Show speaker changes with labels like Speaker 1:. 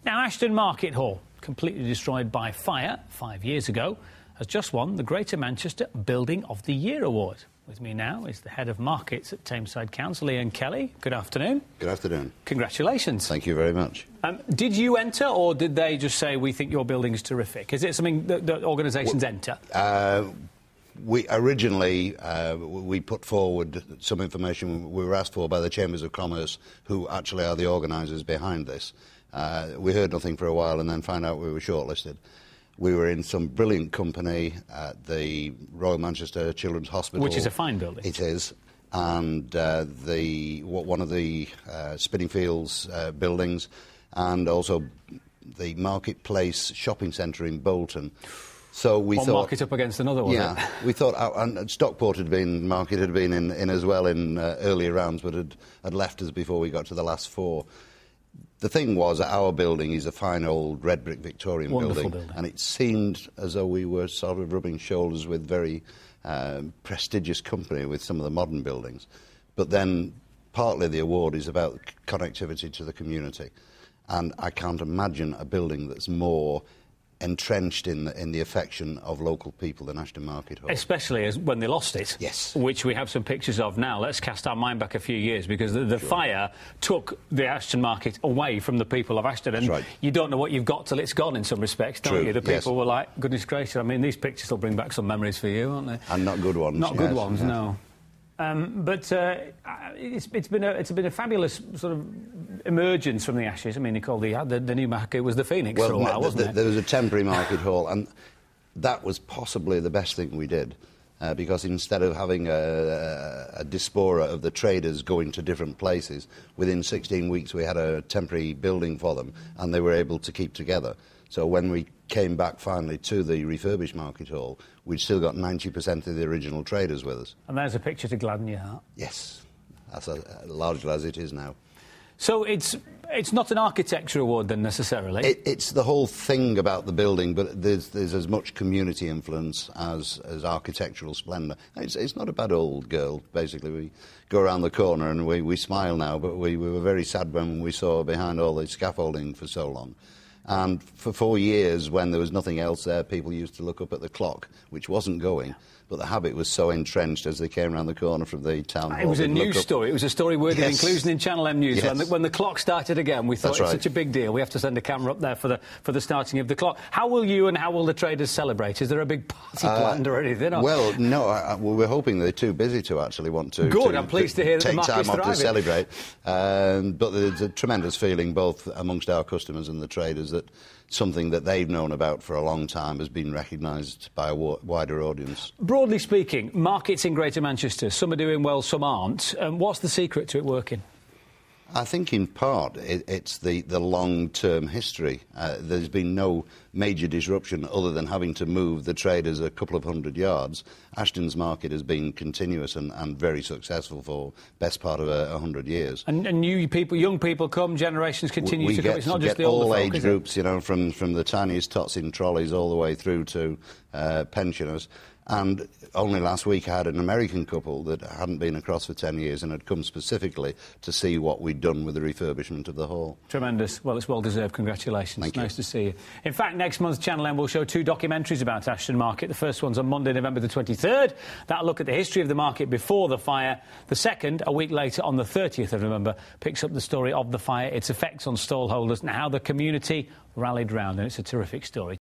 Speaker 1: Now, Ashton Market Hall, completely destroyed by fire 5 years ago, has just won the Greater Manchester Building of the Year award. With me now is the head of markets at Tameside Council, Ian Kelly. Good afternoon.
Speaker 2: Good afternoon.
Speaker 1: Congratulations.
Speaker 2: Thank you very much.
Speaker 1: Did you enter, or did they just say, we think your building is terrific? Is it something that organisations enter?
Speaker 2: We originally we put forward some information we were asked for by the Chambers of Commerce, who actually are the organisers behind this. We heard nothing for a while and then found out we were shortlisted. We were in some brilliant company at the Royal Manchester Children's Hospital.
Speaker 1: Which is a fine building.
Speaker 2: It is. And one of the Spinningfields buildings, and also the Marketplace shopping centre in Bolton. So we thought...
Speaker 1: market up against another one.
Speaker 2: Yeah, we thought... And Stockport had been in as well in earlier rounds, but had left us before we got to the last four. The thing was that our building is a fine old red brick Victorian building, and it seemed as though we were sort of rubbing shoulders with very prestigious company with some of the modern buildings. But then partly the award is about connectivity to the community, and I can't imagine a building that's more entrenched in the affection of local people than Ashton Market Hall.
Speaker 1: Especially when they lost it.
Speaker 2: Yes.
Speaker 1: Which we have some pictures of now. Let's cast our mind back a few years, because the fire took the Ashton Market away from the people of Ashton. And
Speaker 2: right.
Speaker 1: You don't know what you've got till it's gone in some respects, don't you? The people were like, goodness gracious, I mean, these pictures will bring back some memories for you, won't they?
Speaker 2: And not good ones.
Speaker 1: Not good ones, no. But it's been a fabulous sort of emergence from the ashes. I mean, they called the new market was the Phoenix for a while, wasn't it?
Speaker 2: There was a temporary market hall, and that was possibly the best thing we did, because instead of having a diaspora of the traders going to different places, within 16 weeks we had a temporary building for them, and they were able to keep together. So when we came back finally to the refurbished market hall, we'd still got 90% of the original traders with us.
Speaker 1: And there's a picture to gladden your heart.
Speaker 2: Yes, as largely as it is now.
Speaker 1: So it's not an architecture award then, necessarily?
Speaker 2: It's the whole thing about the building, but there's as much community influence as architectural splendour. It's not a bad old girl, basically. We go around the corner and we smile now, but we were very sad when we saw behind all the scaffolding for so long. And for 4 years, when there was nothing else there, people used to look up at the clock, which wasn't going. But the habit was so entrenched as they came around the corner from the town hall.
Speaker 1: It was a news story. It was a story worthy of inclusion in Channel M News.
Speaker 2: Yes.
Speaker 1: When the clock started again, we thought it's such a big deal. We have to send a camera up there for the starting of the clock. How will you and how will the traders celebrate? Is there a big party planned or anything? Or?
Speaker 2: Well, no. We're hoping they're too busy to actually want to.
Speaker 1: Good. I'm pleased to hear that the market's thriving.
Speaker 2: Take time off to celebrate. But there's a tremendous feeling both amongst our customers and the traders that something that they've known about for a long time has been recognised by a wider audience. Broadly
Speaker 1: speaking, markets in Greater Manchester, some are doing well, some aren't. What's the secret to it working?
Speaker 2: I think in part it's the long-term history. There's been no major disruption other than having to move the traders a couple of 100 yards. Ashton's market has been continuous and very successful for best part of 100 years. And
Speaker 1: new people, young people come, generations continue to come. It's not just the older folk,
Speaker 2: all age groups, you know, from the tiniest tots in trolleys all the way through to pensioners. And only last week I had an American couple that hadn't been across for 10 years and had come specifically to see what we'd done with the refurbishment of the hall. Tremendous.
Speaker 1: Well, it's well-deserved. Congratulations.
Speaker 2: Thank you.
Speaker 1: Nice to see you. In fact, next month, Channel M will show 2 documentaries about Ashton Market. The first one's on Monday, November the 23rd. That'll look at the history of the market before the fire. The second, a week later, on the 30th of November, picks up the story of the fire, its effects on stallholders and how the community rallied round. And it's a terrific story.